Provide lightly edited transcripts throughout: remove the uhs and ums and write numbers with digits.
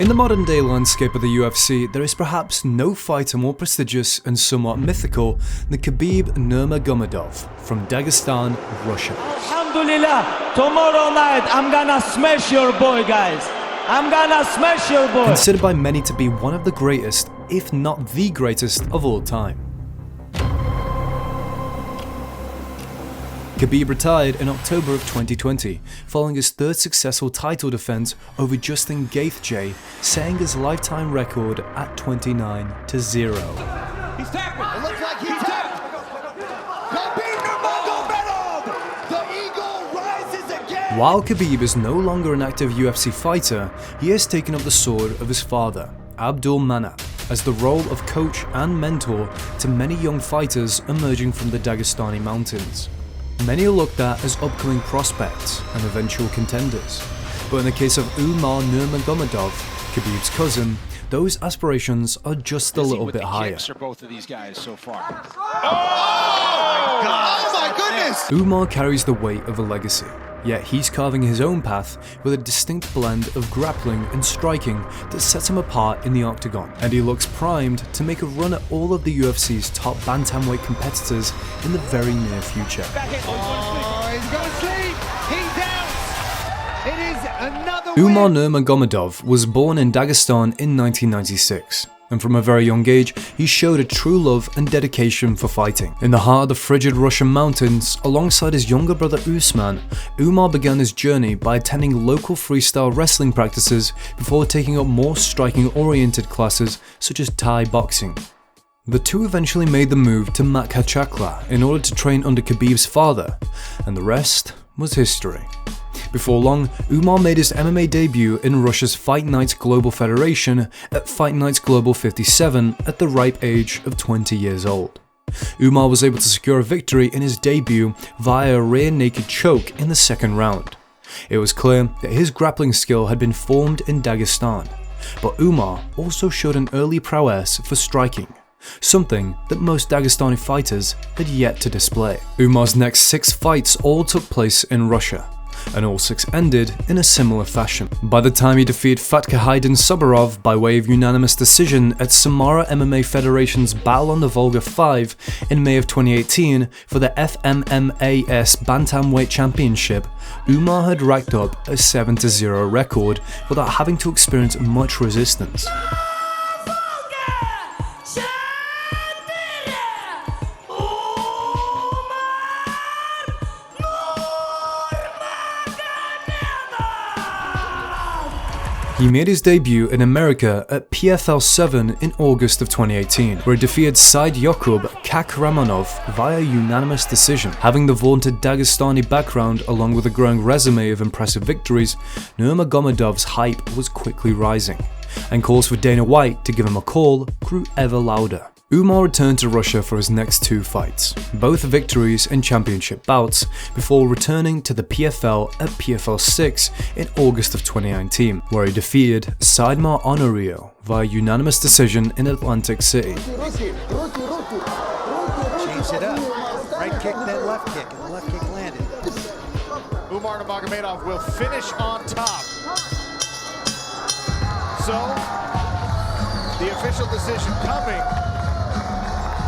In the modern day landscape of the UFC, there is perhaps no fighter more prestigious and somewhat mythical than Khabib Nurmagomedov from Dagestan, Russia. Alhamdulillah, tomorrow night I'm gonna smash your boy, guys. I'm gonna smash your boy. Considered by many to be one of the greatest, if not the greatest of all time. Khabib retired in October of 2020, following his third successful title defense over Justin Gaethje, setting his lifetime record at 29-0. He's tapping. It looks like he's tapped. Khabib Nurmagomedov! The eagle rises again! While Khabib is no longer an active UFC fighter, he has taken up the sword of his father, Abdulmanap, as the role of coach and mentor to many young fighters emerging from the Dagestani mountains. Many are looked at as upcoming prospects and eventual contenders, but in the case of Umar Nurmagomedov, Khabib's cousin, those aspirations are just a little bit higher. Both of these guys so far. Oh my goodness! Umar carries the weight of a legacy, yet he's carving his own path with a distinct blend of grappling and striking that sets him apart in the octagon, and he looks primed to make a run at all of the UFC's top bantamweight competitors in the very near future. Oh, he's going to sleep! He's out! It is another Umar win. Nurmagomedov was born in Dagestan in 1996. And from a very young age, he showed a true love and dedication for fighting. In the heart of the frigid Russian mountains, alongside his younger brother Usman, Umar began his journey by attending local freestyle wrestling practices before taking up more striking-oriented classes such as Thai boxing. The two eventually made the move to Makhachkala in order to train under Khabib's father, and the rest was history. Before long, Umar made his MMA debut in Russia's Fight Nights Global Federation at Fight Nights Global 57 at the ripe age of 20 years old. Umar was able to secure a victory in his debut via a rear naked choke in the second round. It was clear that his grappling skill had been formed in Dagestan, but Umar also showed an early prowess for striking, something that most Dagestani fighters had yet to display. Umar's next 6 fights all took place in Russia, and all 6 ended in a similar fashion. By the time he defeated Fatkhahiddin Saburov by way of unanimous decision at Samara MMA Federation's Battle on the Volga 5 in May of 2018 for the FMMAS Bantamweight Championship, Umar had racked up a 7-0 record without having to experience much resistance. He made his debut in America at PFL 7 in August of 2018, where he defeated Said Yakub Kakramanov via unanimous decision. Having the vaunted Dagestani background along with a growing resume of impressive victories, Nurmagomedov's hype was quickly rising, and calls for Dana White to give him a call grew ever louder. Umar returned to Russia for his next 2 fights, both victories in championship bouts, before returning to the PFL at PFL 6 in August of 2019, where he defeated Saidmar Honorio via unanimous decision in Atlantic City. Changed it up. Right kick, then left kick, and the left kick landed. Umar Nurmagomedov will finish on top. So, the official decision coming.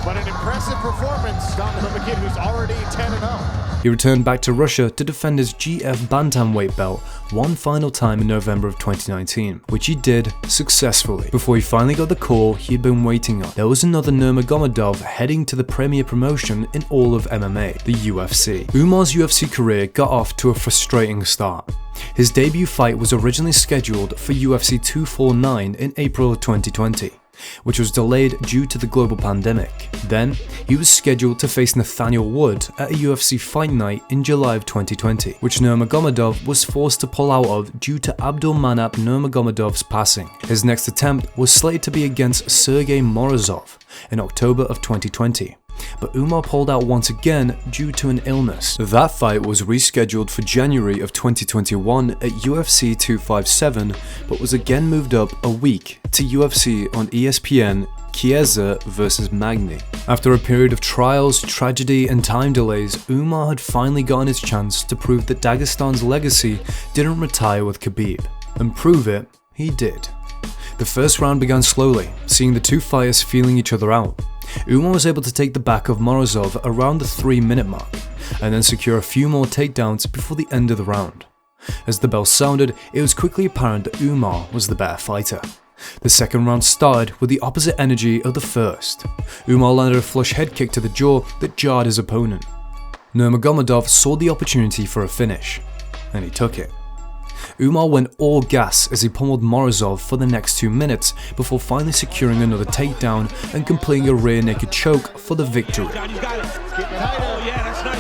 But an impressive performance from a kid who's already 10-0. He returned back to Russia to defend his GF Bantamweight belt one final time in November of 2019, which he did successfully, before he finally got the call he'd been waiting on. There was another Nurmagomedov heading to the premier promotion in all of MMA, the UFC. Umar's UFC career got off to a frustrating start. His debut fight was originally scheduled for UFC 249 in April of 2020. Which was delayed due to the global pandemic. Then, he was scheduled to face Nathaniel Wood at a UFC Fight Night in July of 2020, which Nurmagomedov was forced to pull out of due to Abdulmanap Nurmagomedov's passing. His next attempt was slated to be against Sergey Morozov in October of 2020. But Umar pulled out once again due to an illness. That fight was rescheduled for January of 2021 at UFC 257, but was again moved up a week to UFC on ESPN Chiesa vs Magny. After a period of trials, tragedy and time delays, Umar had finally gotten his chance to prove that Dagestan's legacy didn't retire with Khabib. And prove it, he did. The first round began slowly, seeing the two fighters feeling each other out. Umar was able to take the back of Morozov around the 3-minute mark, and then secure a few more takedowns before the end of the round. As the bell sounded, it was quickly apparent that Umar was the better fighter. The second round started with the opposite energy of the first. Umar landed a flush head kick to the jaw that jarred his opponent. Nurmagomedov saw the opportunity for a finish, and he took it. Umar went all gas as he pummeled Morozov for the next 2 minutes before finally securing another takedown and completing a rear naked choke for the victory. Oh yeah, that's nice.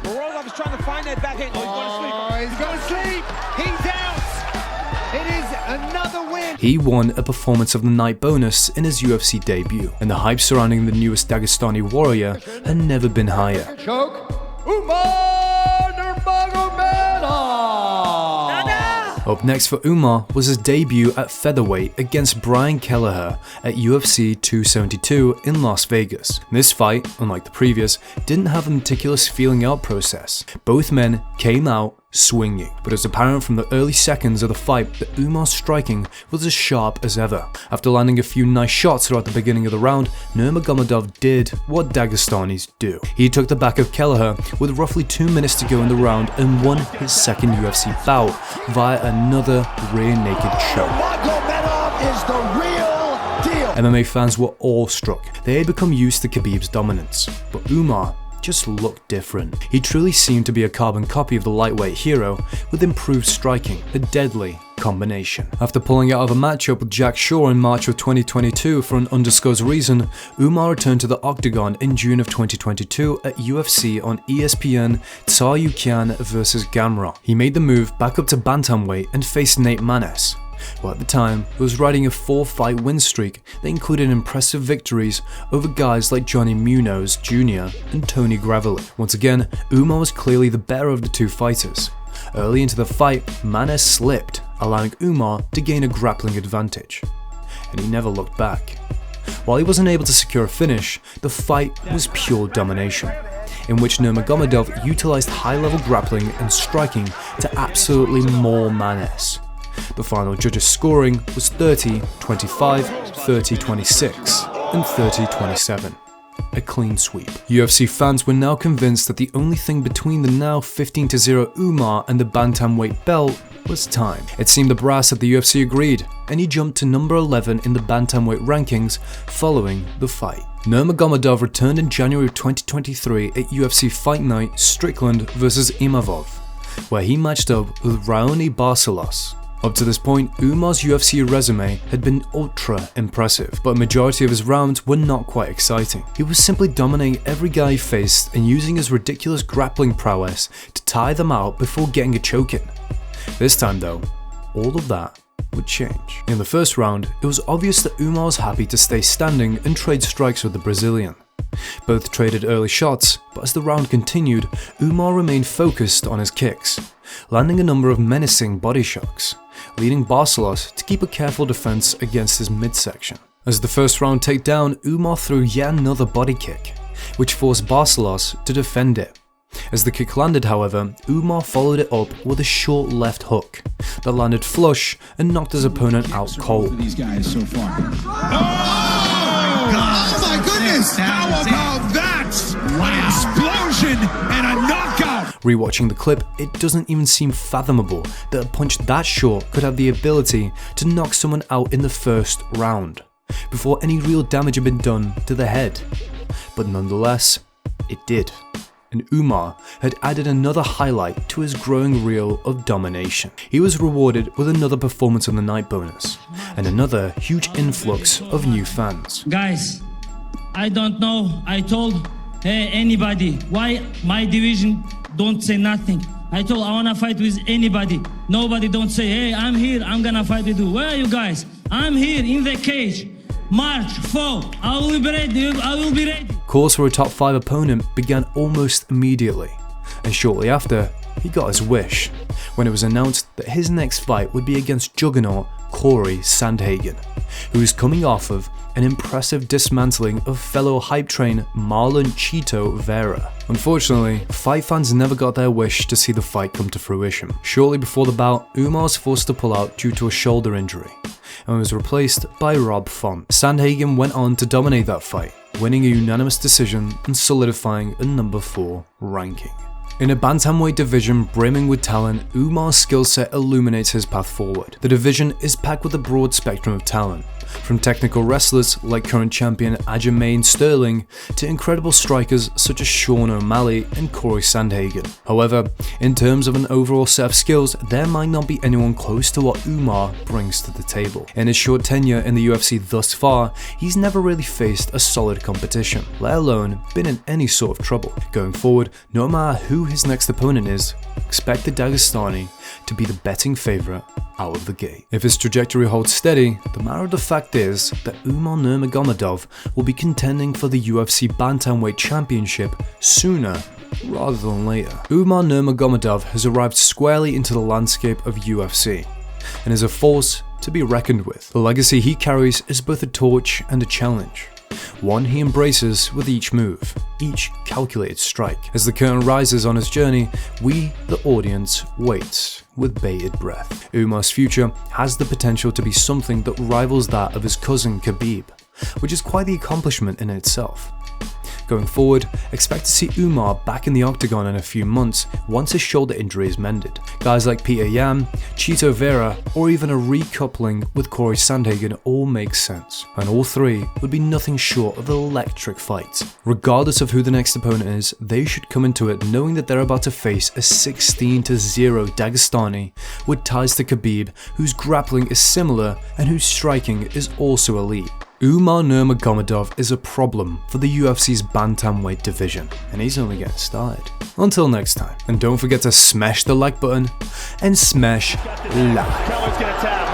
Morozov is trying to find that backhand. Oh, he's going to sleep. He's out. It is another win. He won a Performance of the Night bonus in his UFC debut, and the hype surrounding the newest Dagestani warrior had never been higher. Choke, Umar Nurmagomedov! Up next for Umar was his debut at featherweight against Brian Kelleher at UFC 272 in Las Vegas. This fight, unlike the previous, didn't have a meticulous feeling out process. Both men came out swinging, but it was apparent from the early seconds of the fight that Umar's striking was as sharp as ever. After landing a few nice shots throughout the beginning of the round, Nurmagomedov did what Dagestanis do. He took the back of Kelleher with roughly 2 minutes to go in the round and won his second UFC bout via another rear naked choke. Nurmagomedov is the real deal! MMA fans were awestruck. They had become used to Khabib's dominance, but Umar just looked different. He truly seemed to be a carbon copy of the lightweight hero with improved striking, a deadly combination. After pulling out of a matchup with Jack Shaw in March of 2022 for an undisclosed reason, Umar returned to the octagon in June of 2022 at UFC on ESPN Tsarukyan vs Gamrot. He made the move back up to Bantamweight and faced Nate Maness, who at the time was riding a 4-fight win streak that included impressive victories over guys like Johnny Munoz Jr. and Tony Gravely. Once again, Umar was clearly the better of the two fighters. Early into the fight, Maness slipped, allowing Umar to gain a grappling advantage, and he never looked back. While he wasn't able to secure a finish, the fight was pure domination, in which Nurmagomedov utilized high-level grappling and striking to absolutely maul Maness. The final judges' scoring was 30-25, 30-26, and 30-27. A clean sweep. UFC fans were now convinced that the only thing between the now 15-0 Umar and the Bantamweight belt was time. It seemed the brass at the UFC agreed, and he jumped to number 11 in the Bantamweight rankings following the fight. Nurmagomedov returned in January of 2023 at UFC Fight Night Strickland vs Imavov, where he matched up with Raoni Barcelos. Up to this point, Umar's UFC resume had been ultra impressive, but a majority of his rounds were not quite exciting. He was simply dominating every guy he faced and using his ridiculous grappling prowess to tire them out before getting a choke in. This time though, all of that would change. In the first round, it was obvious that Umar was happy to stay standing and trade strikes with the Brazilian. Both traded early shots, but as the round continued, Umar remained focused on his kicks, landing a number of menacing body shocks, leading Barcelos to keep a careful defense against his midsection. As the first round takedown, Umar threw yet another body kick, which forced Barcelos to defend it. As the kick landed, however, Umar followed it up with a short left hook that landed flush and knocked his opponent out cold. These guys so far. Oh my goodness! How about that? An explosion and a knockout! Rewatching the clip, it doesn't even seem fathomable that a punch that short could have the ability to knock someone out in the first round, before any real damage had been done to the head. But nonetheless, it did. And Umar had added another highlight to his growing reel of domination. He was rewarded with another Performance of the Night bonus, and another huge influx of new fans. Guys, I don't know, I told anybody, why my division don't say nothing. I told I wanna fight with anybody. Nobody don't say, hey, I'm here, I'm gonna fight with you. Where are you guys? I'm here in the cage. March 4, I will be ready. Calls for a top 5 opponent began almost immediately, and shortly after, he got his wish, when it was announced that his next fight would be against juggernaut Corey Sandhagen, who is coming off of an impressive dismantling of fellow hype train Marlon Chito Vera. Unfortunately, fight fans never got their wish to see the fight come to fruition. Shortly before the bout, Umar was forced to pull out due to a shoulder injury, and was replaced by Rob Font. Sandhagen went on to dominate that fight, winning a unanimous decision and solidifying a number 4 ranking. In a bantamweight division brimming with talent, Umar's skill set illuminates his path forward. The division is packed with a broad spectrum of talent, from technical wrestlers like current champion Aljamain Sterling to incredible strikers such as Sean O'Malley and Corey Sandhagen. However, in terms of an overall set of skills, there might not be anyone close to what Umar brings to the table. In his short tenure in the UFC thus far, he's never really faced a solid competition, let alone been in any sort of trouble. Going forward, no matter who his next opponent is, expect the Dagestani to be the betting favourite out of the gate. If his trajectory holds steady, the matter of the fact is that Umar Nurmagomedov will be contending for the UFC Bantamweight Championship sooner rather than later. Umar Nurmagomedov has arrived squarely into the landscape of UFC and is a force to be reckoned with. The legacy he carries is both a torch and a challenge, one he embraces with each move, each calculated strike. As the curtain rises on his journey, we, the audience, wait with bated breath. Umar's future has the potential to be something that rivals that of his cousin Khabib, which is quite the accomplishment in itself. Going forward, expect to see Umar back in the octagon in a few months once his shoulder injury is mended. Guys like Peter Yan, Chito Vera, or even a recoupling with Corey Sandhagen all make sense, and all 3 would be nothing short of electric fights. Regardless of who the next opponent is, they should come into it knowing that they're about to face a 16-0 Dagestani with ties to Khabib, whose grappling is similar and whose striking is also elite. Umar Nurmagomedov is a problem for the UFC's bantamweight division, and he's only getting started. Until next time, and don't forget to smash the like button and smash like.